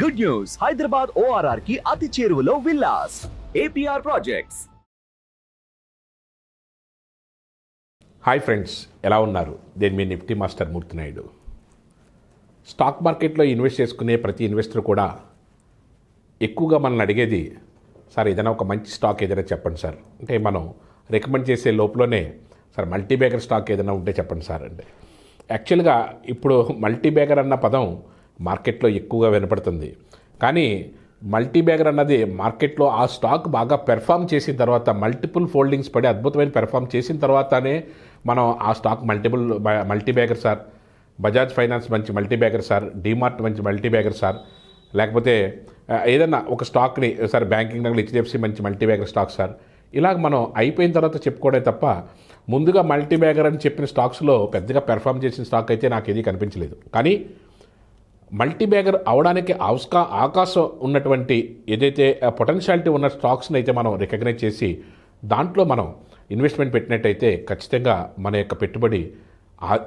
Good news, Hyderabad ORR కి అతి చేరువలో villas APR projects. Hi friends, ఎలా ఉన్నారు? నేను మీ నిఫ్టీ మాస్టర్ మూర్తి నాయుడు. స్టాక్ మార్కెట్లో ఇన్వెస్ట్ చేసుకునే ప్రతి ఇన్వెస్టర్ కూడా ఎక్కువగా మనల్ని అడిగేది, సార్ ఏదైనా ఒక మంచి స్టాక్ ఏదైనా చెప్పండి సార్. అంటే మనం రికమెండ్ చేసే లోపలనే, సార్ మల్టీబ్యాగర్ స్టాక్ ఏదైనా ఉంటే చెప్పండి సార్ అంటే. యాక్చువల్గా ఇప్పుడు మల్టీబ్యాగర్ అన్న పదం మార్కెట్లో ఎక్కువగా వినపడుతుంది. కానీ మల్టీబ్యాగర్ అన్నది మార్కెట్లో ఆ స్టాక్ బాగా పెర్ఫామ్ చేసిన తర్వాత, మల్టిపుల్ ఫోల్డింగ్స్ పడి అద్భుతమైన పెర్ఫామ్ చేసిన తర్వాతనే మనం ఆ stock multibagger sir, Bajaj finance మంచి మల్టీబ్యాగర్ సార్, డీమార్ట్ మంచి మల్టీబ్యాగర్ సార్, లేకపోతే ఏదన్నా ఒక స్టాక్ని సార్ బ్యాంకింగ్ రంగంలో HDFC మంచి మల్టీబ్యాగర్ స్టాక్ సార్, ఇలాగ మనం అయిపోయిన తర్వాత చెప్పుకోవడం తప్ప ముందుగా మల్టీబ్యాగర్ అని చెప్పిన స్టాక్స్లో పెద్దగా పెర్ఫామ్ చేసిన స్టాక్ అయితే నాకు ఏది కనిపించలేదు. కానీ మల్టీబ్యాగర్ అవడానికి అవకాశం ఉన్నటువంటి ఏదైతే పొటెన్షియాలిటీ ఉన్న స్టాక్స్ని అయితే మనం రికగ్నైజ్ చేసి దాంట్లో మనం ఇన్వెస్ట్మెంట్ పెట్టినట్టయితే ఖచ్చితంగా మన యొక్క పెట్టుబడి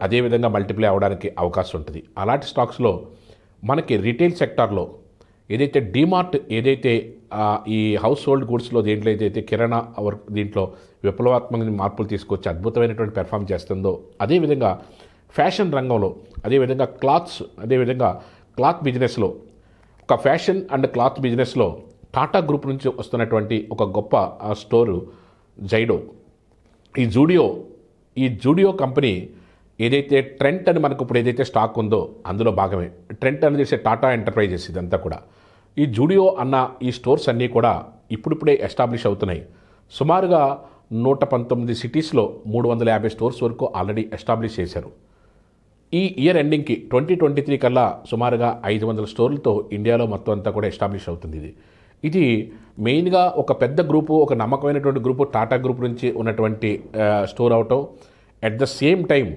అదేవిధంగా మల్టిప్లై అవడానికి అవకాశం ఉంటుంది. అలాంటి స్టాక్స్లో మనకి రీటైల్ సెక్టార్లో ఏదైతే డీమార్ట్, ఏదైతే ఈ హౌస్ హోల్డ్ గూడ్స్లో దేంట్లో ఏదైతే కిరాణా దీంట్లో విప్లవాత్మక మార్పులు తీసుకొచ్చి అద్భుతమైనటువంటి పెర్ఫామ్ చేస్తుందో, అదేవిధంగా ఫ్యాషన్ రంగంలో, అదేవిధంగా క్లాత్స్, అదేవిధంగా క్లాత్ బిజినెస్లో, ఒక ఫ్యాషన్ అండ్ క్లాత్ బిజినెస్లో టాటా గ్రూప్ నుంచి వస్తున్నటువంటి ఒక గొప్ప స్టోరు జైడో. ఈ జూడియో కంపెనీ ఏదైతే ట్రెంట్ అని మనకు ఇప్పుడు ఏదైతే స్టాక్ ఉందో అందులో భాగమే. ట్రెంట్ అనేది చేసే టాటా ఎంటర్ప్రైజెస్ ఇదంతా కూడా. ఈ జూడియో అన్న ఈ స్టోర్స్ అన్నీ కూడా ఇప్పుడిప్పుడే ఎస్టాబ్లిష్ అవుతున్నాయి. సుమారుగా 119 సిటీస్లో 350 స్టోర్స్ వరకు ఆల్రెడీ ఎస్టాబ్లిష్ చేశారు. ఈ ఇయర్ ఎండింగ్కి 2023 కల్లా సుమారుగా 500 స్టోర్లతో ఇండియాలో మొత్తం అంతా కూడా ఎస్టాబ్లిష్ అవుతుంది. ఇది మెయిన్గా ఒక పెద్ద గ్రూపు, ఒక నమ్మకమైనటువంటి గ్రూపు టాటా గ్రూప్ నుంచి ఉన్నటువంటి స్టోర్ అవటం. అట్ ద సేమ్ టైం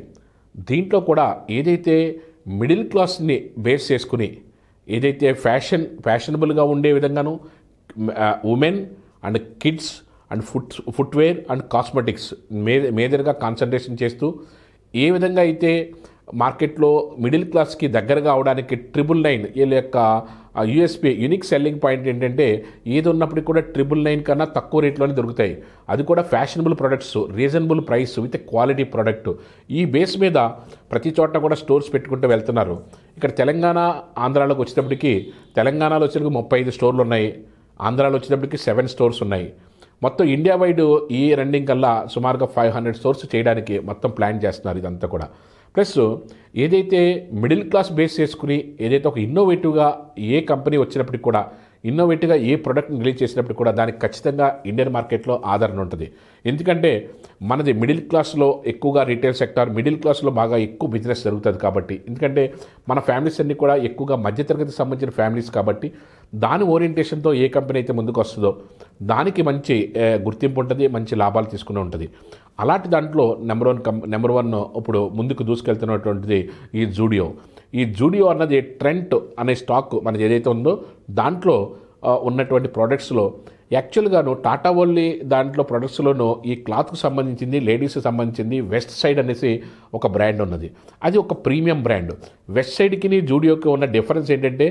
దీంట్లో కూడా ఏదైతే మిడిల్ క్లాస్ని బేస్ చేసుకుని ఏదైతే ఫ్యాషనబుల్గా ఉండే విధంగాను women and kids and footwear and cosmetics మేజర్గా కాన్సన్ట్రేషన్ చేస్తూ ఏ విధంగా అయితే మార్కెట్లో మిడిల్ క్లాస్కి దగ్గరగా అవడానికి 999 వీళ్ళ యొక్క USP యూనిక్ సెల్లింగ్ పాయింట్ ఏంటంటే, ఏది ఉన్నప్పటికీ కూడా 999 కన్నా తక్కువ రేట్లోనే దొరుకుతాయి. అది కూడా fashionable products, reasonable price with quality product. ఈ బేస్ మీద ప్రతి చోట కూడా స్టోర్స్ పెట్టుకుంటూ వెళ్తున్నారు. ఇక్కడ తెలంగాణ, ఆంధ్రాలోకి వచ్చేటప్పటికి, తెలంగాణలో వచ్చేటప్పటికి 35 స్టోర్లు ఉన్నాయి, ఆంధ్రాలో వచ్చేటప్పటికి 7 స్టోర్స్ ఉన్నాయి. మొత్తం ఇండియా వైడ్ ఈ రన్నింగ్ కల్లా సుమారుగా 500 స్టోర్స్ చేయడానికి మొత్తం ప్లాన్ చేస్తున్నారు ఇదంతా కూడా. ప్లస్ ఏదైతే మిడిల్ క్లాస్ బేస్ చేసుకుని ఏదైతే ఒక ఇన్నోవేటివ్గా ఏ కంపెనీ వచ్చినప్పటికి కూడా, ఇన్నోవేటివ్గా ఏ ప్రోడక్ట్ని రిలీజ్ చేసినప్పుడు కూడా దానికి ఖచ్చితంగా ఇండియన్ మార్కెట్లో ఆదరణ ఉంటుంది. ఎందుకంటే మనది మిడిల్ క్లాస్లో ఎక్కువగా రీటైల్ సెక్టార్, మిడిల్ క్లాస్లో బాగా ఎక్కువ బిజినెస్ జరుగుతుంది కాబట్టి, ఎందుకంటే మన ఫ్యామిలీస్ అన్నీ కూడా ఎక్కువగా మధ్యతరగతికి సంబంధించిన ఫ్యామిలీస్ కాబట్టి దాని ఓరియంటేషన్తో ఏ కంపెనీ అయితే ముందుకు వస్తుందో దానికి మంచి గుర్తింపు ఉంటుంది, మంచి లాభాలు తీసుకునే ఉంటుంది. అలాంటి దాంట్లో నెంబర్ వన్ ఇప్పుడు ముందుకు దూసుకెళ్తున్నటువంటిది ఈ జూడియో అన్నది ట్రెంట్ అనే స్టాక్ మనది ఏదైతే ఉందో దాంట్లో ఉన్నటువంటి ప్రోడక్ట్స్లో యాక్చువల్గాను టాటా ఓన్లీ దాంట్లో ప్రొడక్ట్స్లోనూ ఈ క్లాత్కు సంబంధించింది, లేడీస్కి సంబంధించింది వెస్ట్ సైడ్ అనేసి ఒక బ్రాండ్ ఉన్నది. అది ఒక ప్రీమియం బ్రాండ్. వెస్ట్ సైడ్కి జూడియోకి ఉన్న డిఫరెన్స్ ఏంటంటే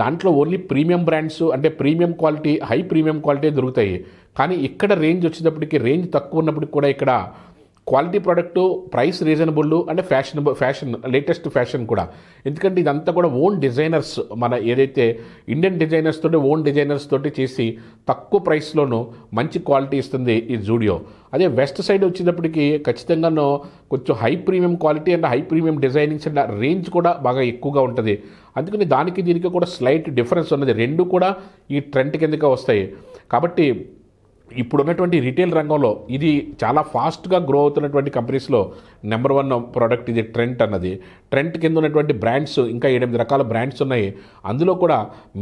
దాంట్లో ఓన్లీ ప్రీమియం బ్రాండ్స్, అంటే premium quality, high premium quality దొరుకుతాయి. కానీ ఇక్కడ రేంజ్ వచ్చేటప్పటికి రేంజ్ తక్కువ ఉన్నప్పటికి కూడా ఇక్కడ క్వాలిటీ ప్రోడక్టు, ప్రైస్ రీజనబుల్, అంటే ఫ్యాషన్ లేటెస్ట్ ఫ్యాషన్ కూడా. ఎందుకంటే ఇదంతా కూడా ఓన్ డిజైనర్స్, మన ఏదైతే ఇండియన్ డిజైనర్స్ తోటి, ఓన్ డిజైనర్స్ తోటి చేసి తక్కువ ప్రైస్లోనూ మంచి క్వాలిటీ ఇస్తుంది ఈ జూడియో. అదే వెస్ట్ సైడ్ వచ్చేటప్పటికి ఖచ్చితంగానూ కొంచెం high premium quality and high premium designings and range కూడా బాగా ఎక్కువగా ఉంటుంది. అందుకని దానికి దీనికి కూడా స్లైట్ డిఫరెన్స్ ఉన్నది. రెండు కూడా ఈ ట్రెండ్ కిందగా వస్తాయి. కాబట్టి ఇప్పుడున్నటువంటి రీటైల్ రంగంలో ఇది చాలా ఫాస్ట్గా గ్రో అవుతున్నటువంటి కంపెనీస్లో నెంబర్ 1 ప్రోడక్ట్ ఇది ట్రెంట్ అన్నది. ట్రెంట్ కింద ఉన్నటువంటి బ్రాండ్స్ ఇంకా 8 రకాల బ్రాండ్స్ ఉన్నాయి. అందులో కూడా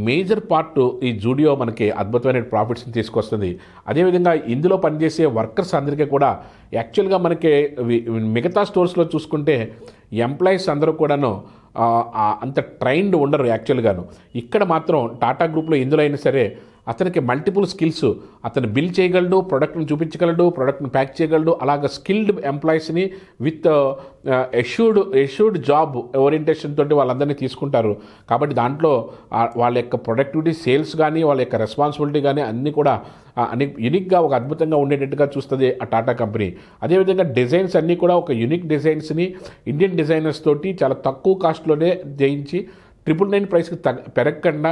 మేజర్ పార్ట్ ఈ జూడియో మనకి అద్భుతమైన ప్రాఫిట్స్ని తీసుకొస్తుంది. అదేవిధంగా ఇందులో పనిచేసే వర్కర్స్ అందరికీ కూడా యాక్చువల్గా మనకి మిగతా స్టోర్స్లో చూసుకుంటే ఎంప్లాయీస్ అందరూ కూడాను అంత ట్రైన్డ్ ఉండరు యాక్చువల్గాను. ఇక్కడ మాత్రం టాటా గ్రూప్లో ఎందులో అయినా సరే అతనికి మల్టిపుల్ స్కిల్స్, అతను బిల్ చేయగలడు, ప్రొడక్ట్ని చూపించగలడు, ప్రొడక్ట్ని ప్యాక్ చేయగలడు. అలాగ స్కిల్డ్ ఎంప్లాయీస్ని విత్ ఎష్యూర్డ్ జాబ్ ఓరియంటేషన్ తోటి వాళ్ళందరినీ తీసుకుంటారు. కాబట్టి దాంట్లో వాళ్ళ యొక్క ప్రొడక్టివిటీ, సేల్స్ కానీ వాళ్ళ యొక్క రెస్పాన్సిబిలిటీ కానీ అన్నీ కూడా యూనిక్గా ఒక అద్భుతంగా ఉండేటట్టుగా చూస్తుంది ఆ టాటా కంపెనీ. అదేవిధంగా డిజైన్స్ అన్నీ కూడా ఒక యూనిక్ డిజైన్స్ని ఇండియన్ డిజైనర్స్ తోటి చాలా తక్కువ కాస్ట్లోనే చేయించి 999 ప్రైస్కి పెరగకుండా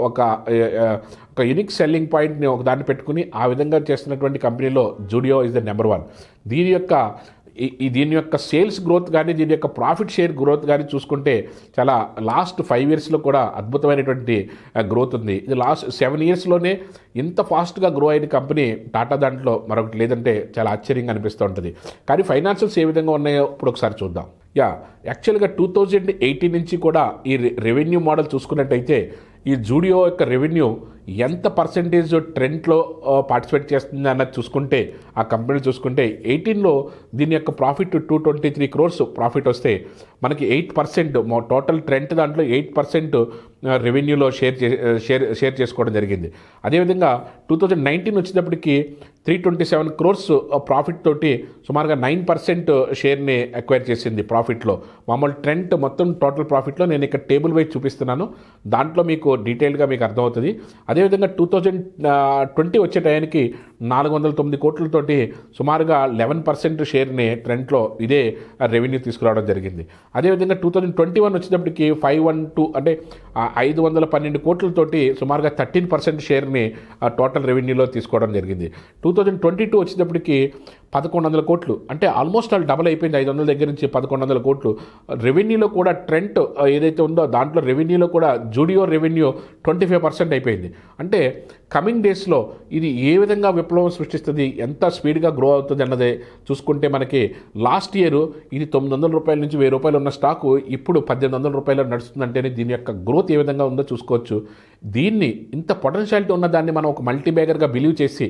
ఒక యూనిక్ సెల్లింగ్ పాయింట్ని ఒక దాన్ని పెట్టుకుని ఆ విధంగా చేస్తున్నటువంటి కంపెనీలో జూడియో ఇస్ ద నెంబర్ 1. దీని యొక్క సేల్స్ గ్రోత్ కానీ దీని యొక్క ప్రాఫిట్ షేర్ గ్రోత్ కానీ చూసుకుంటే చాలా లాస్ట్ 5 ఇయర్స్లో కూడా అద్భుతమైనటువంటి గ్రోత్ ఉంది. ఇది లాస్ట్ 7 ఇయర్స్లోనే ఇంత ఫాస్ట్గా గ్రో అయిన కంపెనీ టాటా దాంట్లో మరొకటి లేదంటే చాలా ఆశ్చర్యంగా అనిపిస్తూ ఉంటుంది. కానీ ఫైనాన్షియల్స్ ఏ విధంగా ఉన్నాయో ఇప్పుడు ఒకసారి చూద్దాం. యాక్చువల్గా 2018 నుంచి కూడా ఈ రెవెన్యూ మోడల్ చూసుకున్నట్టయితే ఈ జూడియో యొక్క రెవెన్యూ ఎంత పర్సెంటేజ్ ట్రెండ్లో పార్టిసిపేట్ చేస్తుంది అన్నది చూసుకుంటే, ఆ కంపెనీ చూసుకుంటే 18లో దీని యొక్క ప్రాఫిట్ 223 crores ప్రాఫిట్ వస్తే మనకి 8% టోటల్ ట్రెండ్ దాంట్లో 8% రెవెన్యూలో షేర్ చేసుకోవడం జరిగింది. అదేవిధంగా 2019 వచ్చేటప్పటికి 327 crores ప్రాఫిట్ తోటి సుమారుగా 9% షేర్ని అక్వైర్ చేసింది ప్రాఫిట్లో. మామూలు ట్రెండ్ మొత్తం టోటల్ ప్రాఫిట్లో నేను ఇక్కడ టేబుల్ వైజ్ చూపిస్తున్నాను, దాంట్లో మీకు డీటెయిల్గా మీకు అర్థమవుతుంది. అదేవిధంగా 2020 వచ్చే టయానికి 409 కోట్లతోటి సుమారుగా 11% షేర్ని ట్రెండ్లో ఇదే రెవెన్యూ తీసుకురావడం జరిగింది. అదేవిధంగా 2021 వచ్చేటప్పటికి 512 అంటే 512 కోట్లతోటి సుమారుగా 13% షేర్ని టోటల్ రెవెన్యూలో తీసుకోవడం జరిగింది. 2022 వచ్చేటప్పటికి 1100 కోట్లు, అంటే ఆల్మోస్ట్ డబుల్ అయిపోయింది. 500 దగ్గర నుంచి 1100 కోట్లు రెవెన్యూలో కూడా ట్రెండ్ ఏదైతే ఉందో దాంట్లో రెవెన్యూలో కూడా జూడియో రెవెన్యూ 25% అయిపోయింది. అంటే కమింగ్ డేస్లో ఇది ఏ విధంగా విప్లవం సృష్టిస్తుంది, ఎంత స్పీడ్గా గ్రో అవుతుంది అన్నదే చూసుకుంటే మనకి లాస్ట్ ఇయర్ ఇది 900 రూపాయల నుంచి 1000 రూపాయలు ఉన్న స్టాకు ఇప్పుడు 1800 రూపాయలు నడుస్తుందంటేనే దీని యొక్క గ్రోత్ ఏ విధంగా ఉందో చూసుకోవచ్చు. దీన్ని ఇంత పొటెన్షియాలిటీ ఉన్న దాన్ని మనం ఒక మల్టీబ్యాగర్గా బిలీవ్ చేసి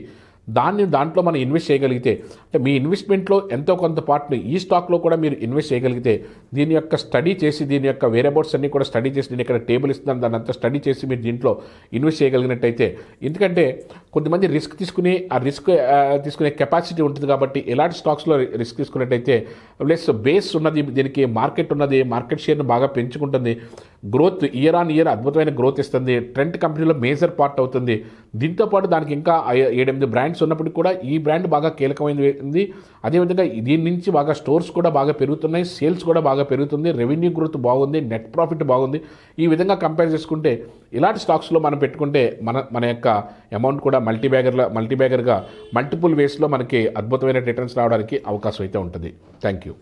దాంట్లో మనం ఇన్వెస్ట్ చేయగలిగితే, అంటే మీ ఇన్వెస్ట్మెంట్లో ఎంతో కొంత పార్ట్ని ఈ స్టాక్లో కూడా మీరు ఇన్వెస్ట్ చేయగలిగితే, దీని యొక్క స్టడీ చేసి దీని యొక్క వేరియబుల్స్ అన్నీ కూడా స్టడీ చేసి నేను ఇక్కడ టేబుల్ ఇస్తున్నాను, దాన్ని అంతా స్టడీ చేసి మీరు దీంట్లో ఇన్వెస్ట్ చేయగలిగినట్టయితే, ఎందుకంటే కొంతమంది రిస్క్ తీసుకుని ఆ రిస్క్ తీసుకునే కెపాసిటీ ఉంటుంది కాబట్టి ఎలాంటి స్టాక్స్లో రిస్క్ తీసుకున్నట్టయితే ప్లస్ బేస్ ఉన్నది, దీనికి మార్కెట్ ఉన్నది, మార్కెట్ షేర్ను బాగా పెంచుకుంటుంది, గ్రోత్ ఇయర్ ఆన్ ఇయర్ అద్భుతమైన గ్రోత్ ఇస్తుంది, ట్రెండ్ కంపెనీలో మేజర్ పార్ట్ అవుతుంది. దీంతోపాటు దానికి ఇంకా 7-8 బ్రాండ్స్ ఉన్నప్పటికీ కూడా ఈ బ్రాండ్ బాగా కీలకమైనది. అదేవిధంగా దీని నుంచి బాగా స్టోర్స్ కూడా బాగా పెరుగుతున్నాయి, సేల్స్ కూడా బాగా పెరుగుతుంది, రెవెన్యూ గ్రోత్ బాగుంది, నెట్ ప్రాఫిట్ బాగుంది. ఈ విధంగా కంపేర్ చేసుకుంటే ఇలాంటి స్టాక్స్లో మనం పెట్టుకుంటే మన యొక్క అమౌంట్ కూడా మల్టీబ్యాగర్గా మల్టిపుల్ వేస్లో మనకి అద్భుతమైన రిటర్న్స్ రావడానికి అవకాశం అయితే ఉంటుంది. Thank you.